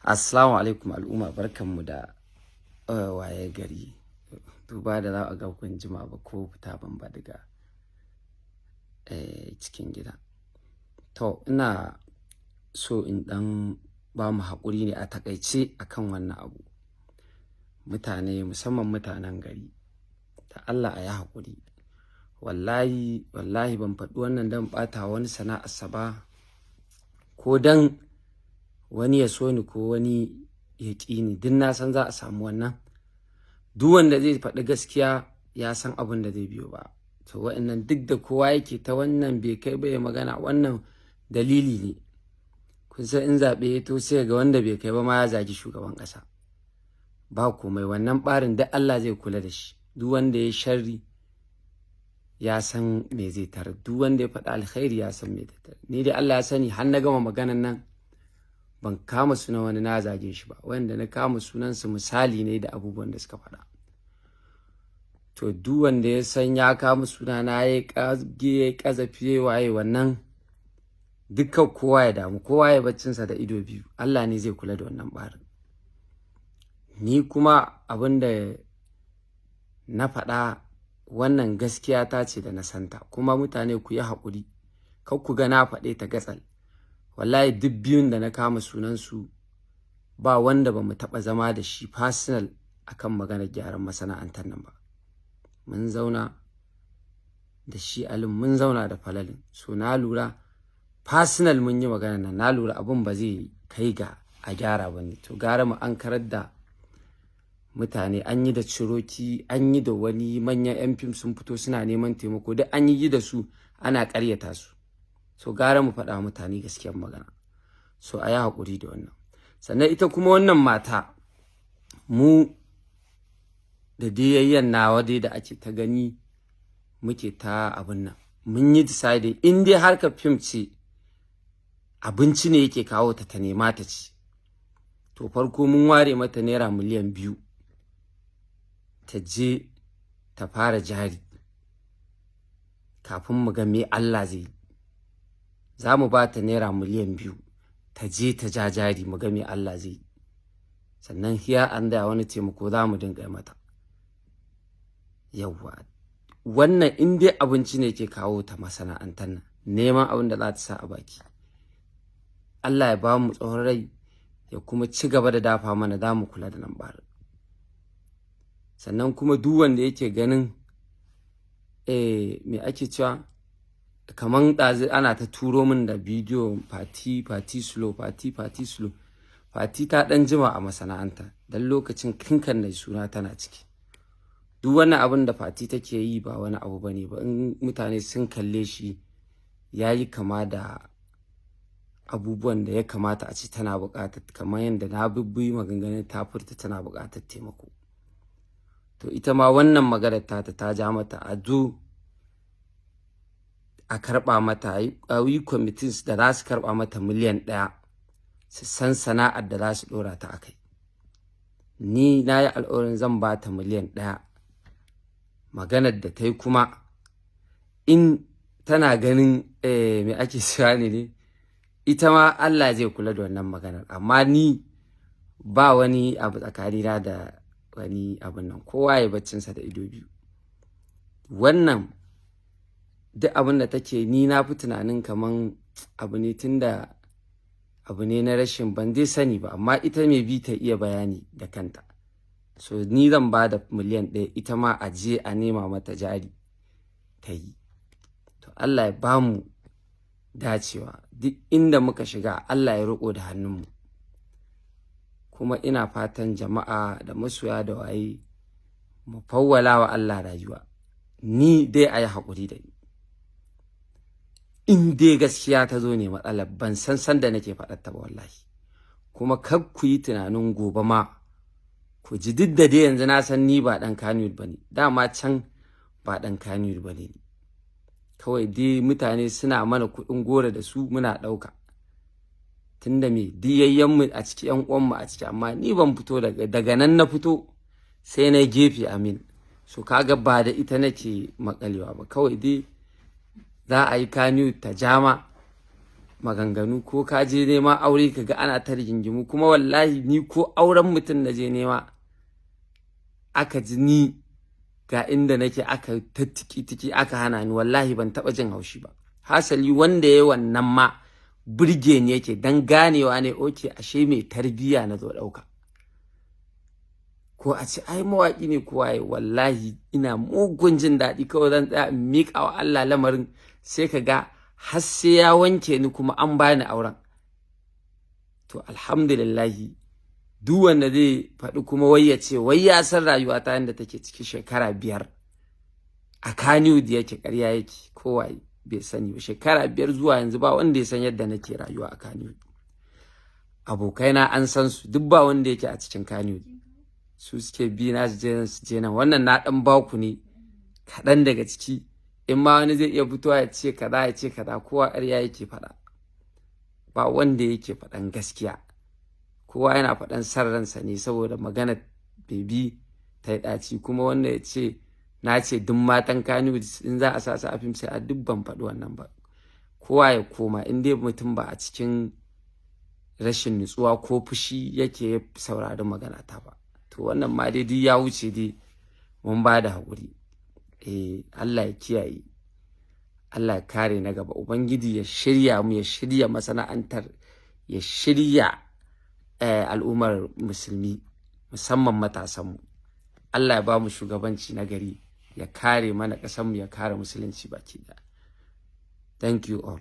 Assalamu alaikum al'umma, barkanmu da waye gari. Duba da za a ga kun jima ba ko fita ban ba daga cikin gida. To ina so in dan ba mu haƙuri ne a takaice akan wannan abu. Mutane musamman mutanen gari da Allah a yi haƙuri. Wallahi ban faɗi wannan dan ɓata wani sana'arsa ba ko dan wani ya so ni ko wani ya ƙi ni. Duk na san za a samu wannan. Duk wanda zai faɗi gaskiya ya san abin da zai biyo ba. To wa'annan duk da kowa yake ta wannan bai kai ba ya magana, wannan dalili ne. Kun san in zaɓe ya to sai ga wanda bai kai ba ma ya zagi shugaban ƙasa. Ba komai, wannan ɓarin duk Allah zai kula da shi. Duk wanda ya sharri ya san me zai tarar. Duk wanda ya faɗi alkhairi ya san me zai tarar. Ni dai Allah ya sani har na gama maganan nan ban kama sunan wani na zage shi ba. Wanda na kama sunansu misali ne da abubuwan da suka faɗa. To duk wanda ya san ya kama sunana ya ƙazafi waye wannan dukkan kowa ya damu, kowa ya baccinsa da ido biyu. Allah ne zai kula da wannan ɓarin. Ni kuma abin da na faɗa wannan gaskiya ta ce da na santa, kuma mutane ku yi haƙuri, kar ku ga na faɗe ta gatsal. Wallahi duk biyun da na kama sunansu ba wanda ba mu taɓa zama da shi personal akan maganar gyaran masana'antar nan ba. Mun zauna da shi Alin, mun zauna da Falalin. So na lura personal mun yi maganar nan, na lura abin ba zai kai ga a gyara ba ne. To gara mu an karar da mutane, an yi da Ciroki, an yi da wani manyan 'yan fim sun fito suna neman taimako, duk an yi da su ana ƙaryata su. So gara mu faɗa mutane gaskiyar magana. So a yi haƙuri da wannan. Sannan ita kuma wannan mata, mu da dayayyan nawa dai da ake ta gani muke ta abin nan, mun yi decide in dai harkar fim ce abinci ne yake kawo ta nema ta ci, to farko mun ware mata naira miliyan 2 ta je ta fara jari kafin mu ga me Allah zai yi. Za mu ba ta naira miliyan 2 ta je ta ja jari mu ga me Allah zai yi. Sannan hiya an da wani taimako za mu dinga mata. Yawwa, wannan in dai abinci ne ke kawo ta masana'antar nan, neman abin da za ta sa a baki, Allah ya ba mu tsawon rai ya kuma ci gaba da dafa mana, za mu kula da nan ɓarin. Sannan kuma duk wanda yake ganin me ake cewa kaman ɗazu ana ta turo min da bidiyo fati slow. Fati ta ɗan jima a masana'anta dan lokacin kinkan da suna tana ciki. Duk wani abin da Fati take yi ba wani abu bane ba, in mutane sun kalle shi yayi kama da abubuwan da ya kamata a ce tana buƙatar, kamar yadda na bibbi maganganun ta furta tana buƙatar taimako. To ita ma wannan maganar ta ja mata a zo a karɓa mata, a yi committees da za su karɓa mata miliyan 1 su san sana'ar da za su ɗora ta a kai. Ni na yi alƙawarin zan ba ta miliyan 1. Maganar da ta yi kuma in tana ganin me ake cewa ne, ita ma Allah zai kula da wannan maganar. Amma ni ba wani abu tsakanina da wani abin nan, kowa ya baccinsa da ido biyu. Wannan duk abin da take, ni na fi tunanin kaman abu ne, tunda abu ne na rashin ban dai sani ba, amma ita mai bi ta iya bayani da kanta. So ni zan ba da miliyan 1, ita ma a je a nema mata jari ta yi. To Allah ya ba mu dacewa, duk inda muka shiga Allah ya riƙo da hannunmu. Kuma ina fatan jama'a da masoya da waye mu fawwala wa Allah rayuwa. Ni dai a yi haƙuri da ni. In dai gaskiya ta zo ne matsalar, ban san da nake faɗar ta ba wallahi. Kuma kar ku yi tunanin gobe ma ku ji, duk da dai yanzu na san ni ba ɗan Kannywood ba ne, dama can ba ɗan Kannywood ba ne. Kawai dai mutane suna mana kuɗin gora da su muna ɗauka. Tunda me diyayyenmu a ciki, 'yan uwanmu a ciki, amma ni ban fito daga nan na fito sai na gefe Amin. So kaga ba da ita nake makalewa ba, kawai dai za a yi Kannywood ta jama maganganu, ko ka je nema aure kaga ana ta rigingimu, kuma wallahi ni ko auren mutum na je nema aka ji ni ga inda nake aka ta tiki aka hana ni, wallahi ban taba jin haushi ba. Hasali wanda yayi wannan ma burge ni yake, dan ganewa ne oke ashe mai tarbiya na zo dauka. Ko a ce ai mawaki ne ko waye, wallahi ina mugun jin daɗi, kawai zan tsaya in miƙa wa Allah lamarin, sai ka ga har sai ya wanke ni kuma an bani auren. To alhamdulillahi, duk wanda zai faɗi kuma wai ya ce wai ya san rayuwa ta yanda take ciki shekara 5 a Kannywood yake, ƙarya yake, kowa bai sani ba. Shekara 5 zuwa yanzu ba wanda ya san yadda nake rayuwa a Kannywood. Abokaina an san su, duk ba wanda yake a cikin Kannywood. Su suke bi na su je nan. Wannan na ɗan baku ne kaɗan daga ciki. In ma wani zai iya fitowa ya ce kaza ya ce kaza, kowa ƙarya yake faɗa. Ba wanda yake faɗan gaskiya. Kowa yana faɗan san ransa ne saboda magana bebi ta yi ɗaci. Kuma wanda ya ce na ce duk matan Kannywood in za a sa su a fim sai a duk ban faɗi wannan ba. Kowa ya koma, in dai mutum ba a cikin rashin nutsuwa ko fushi yake saurari magana ta ba. To wannan ma dai duk ya wuce, dai mun ba da haƙuri. Allah ya kiyaye, Allah ya kare na gaba, Ubangiji ya shirya mu, ya shirya masana'antar, ya shirya al'ummar musulmi, musamman matasanmu. Allah ya ba mu shugabanci na gari, ya kare mana ƙasarmu, ya kare musulunci baki ɗaya. Thank you all.